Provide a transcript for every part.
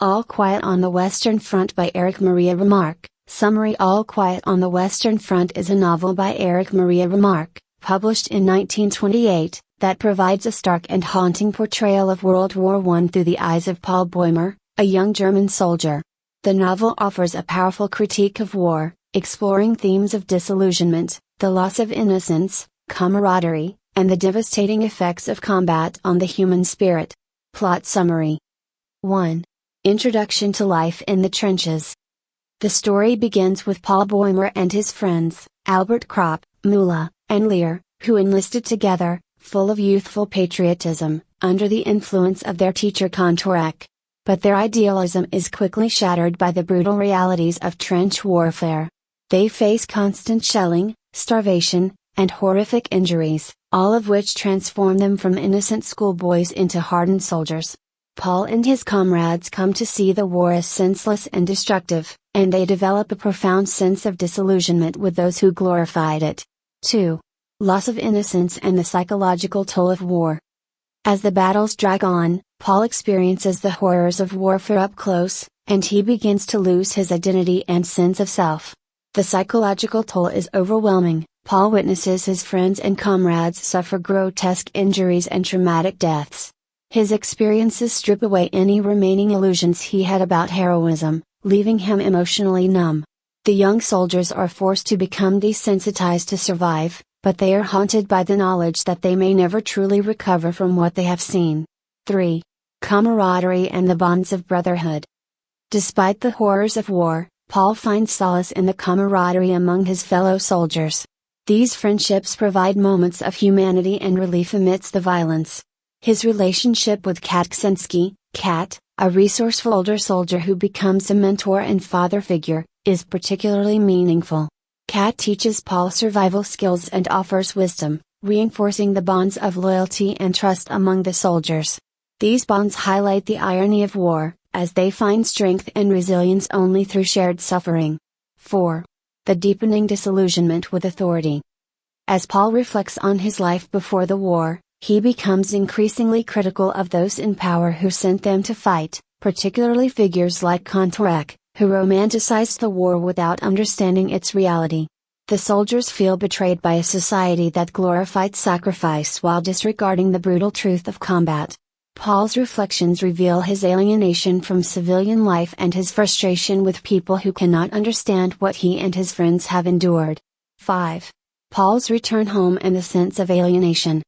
All Quiet on the Western Front by Erich Remarque. Summary: All Quiet on the Western Front is a novel by Erich Remarque, published in 1928, that provides a stark and haunting portrayal of World War I through the eyes of Paul Bäumer, a young German soldier. The novel offers a powerful critique of war, exploring themes of disillusionment, the loss of innocence, camaraderie, and the devastating effects of combat on the human spirit. Plot summary. 1. Introduction to life in the trenches. The story begins with Paul Bäumer and his friends, Albert Kropp, Müller, and Lear, who enlisted together, full of youthful patriotism, under the influence of their teacher Erich. But their idealism is quickly shattered by the brutal realities of trench warfare. They face constant shelling, starvation, and horrific injuries, all of which transform them from innocent schoolboys into hardened soldiers. Paul and his comrades come to see the war as senseless and destructive, and they develop a profound sense of disillusionment with those who glorified it. 2. Loss of innocence and the psychological toll of war. As the battles drag on, Paul experiences the horrors of warfare up close, and he begins to lose his identity and sense of self. The psychological toll is overwhelming. Paul witnesses his friends and comrades suffer grotesque injuries and traumatic deaths. His experiences strip away any remaining illusions he had about heroism, leaving him emotionally numb. The young soldiers are forced to become desensitized to survive, but they are haunted by the knowledge that they may never truly recover from what they have seen. 3. Camaraderie and the bonds of brotherhood. Despite the horrors of war, Paul finds solace in the camaraderie among his fellow soldiers. These friendships provide moments of humanity and relief amidst the violence. His relationship with Kat, a resourceful older soldier who becomes a mentor and father figure, is particularly meaningful. Kat teaches Paul survival skills and offers wisdom, reinforcing the bonds of loyalty and trust among the soldiers. These bonds highlight the irony of war, as they find strength and resilience only through shared suffering. 4. The deepening disillusionment with authority. As Paul reflects on his life before the war, he becomes increasingly critical of those in power who sent them to fight, particularly figures like Erich, who romanticized the war without understanding its reality. The soldiers feel betrayed by a society that glorified sacrifice while disregarding the brutal truth of combat. Paul's reflections reveal his alienation from civilian life and his frustration with people who cannot understand what he and his friends have endured. 5. Paul's return home and the sense of alienation.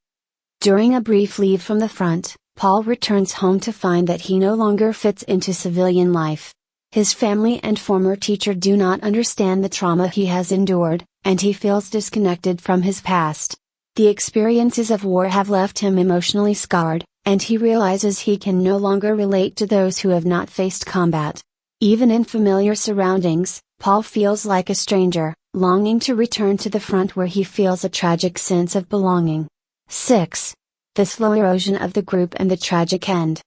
During a brief leave from the front, Paul returns home to find that he no longer fits into civilian life. His family and former teacher do not understand the trauma he has endured, and he feels disconnected from his past. The experiences of war have left him emotionally scarred, and he realizes he can no longer relate to those who have not faced combat. Even in familiar surroundings, Paul feels like a stranger, longing to return to the front where he feels a tragic sense of belonging. 6. The slow erosion of the group and the tragic end.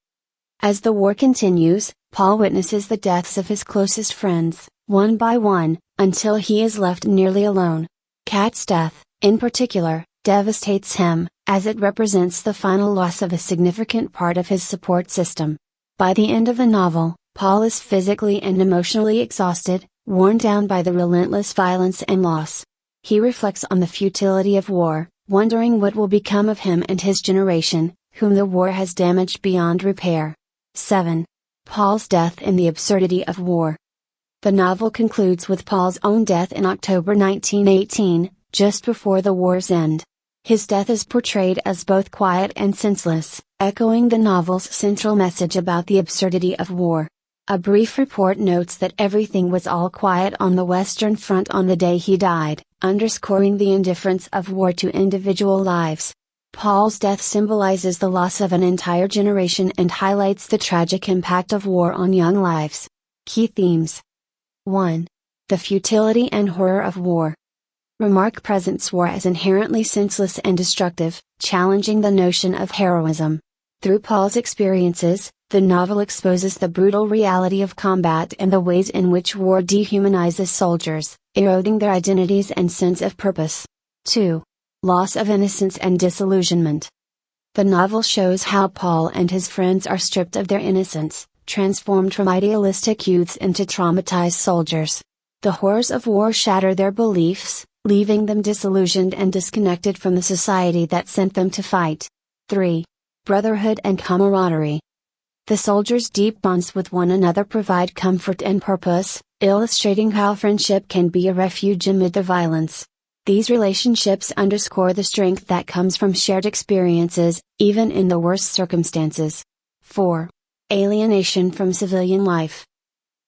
As the war continues, Paul witnesses the deaths of his closest friends, one by one, until he is left nearly alone. Kat's death, in particular, devastates him, as it represents the final loss of a significant part of his support system. By the end of the novel, Paul is physically and emotionally exhausted, worn down by the relentless violence and loss. He reflects on the futility of war, wondering what will become of him and his generation, whom the war has damaged beyond repair. 7. Paul's death and the absurdity of war. The novel concludes with Paul's own death in October 1918, just before the war's end. His death is portrayed as both quiet and senseless, echoing the novel's central message about the absurdity of war. A brief report notes that everything was all quiet on the Western Front on the day he died, underscoring the indifference of war to individual lives. Paul's death symbolizes the loss of an entire generation and highlights the tragic impact of war on young lives. Key themes. 1. The futility and horror of war. Remarque presents war as inherently senseless and destructive, challenging the notion of heroism. Through Paul's experiences, the novel exposes the brutal reality of combat and the ways in which war dehumanizes soldiers, eroding their identities and sense of purpose. 2. Loss of innocence and disillusionment. The novel shows how Paul and his friends are stripped of their innocence, transformed from idealistic youths into traumatized soldiers. The horrors of war shatter their beliefs, leaving them disillusioned and disconnected from the society that sent them to fight. 3. Brotherhood and camaraderie. The soldiers' deep bonds with one another provide comfort and purpose, illustrating how friendship can be a refuge amid the violence. These relationships underscore the strength that comes from shared experiences, even in the worst circumstances. 4. Alienation from civilian life.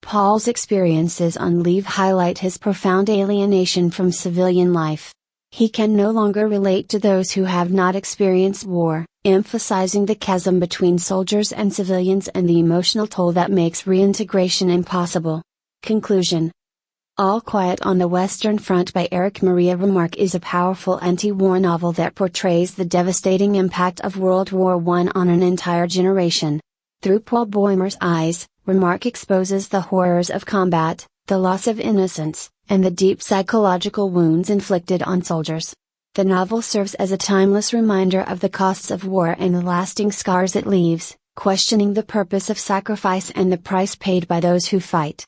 Paul's experiences on leave highlight his profound alienation from civilian life. He can no longer relate to those who have not experienced war, emphasizing the chasm between soldiers and civilians and the emotional toll that makes reintegration impossible. Conclusion. All Quiet on the Western Front by Erich Maria Remarque is a powerful anti-war novel that portrays the devastating impact of World War I on an entire generation. Through Paul Boehmer's eyes, Remarque exposes the horrors of combat, the loss of innocence, and the deep psychological wounds inflicted on soldiers. The novel serves as a timeless reminder of the costs of war and the lasting scars it leaves, questioning the purpose of sacrifice and the price paid by those who fight.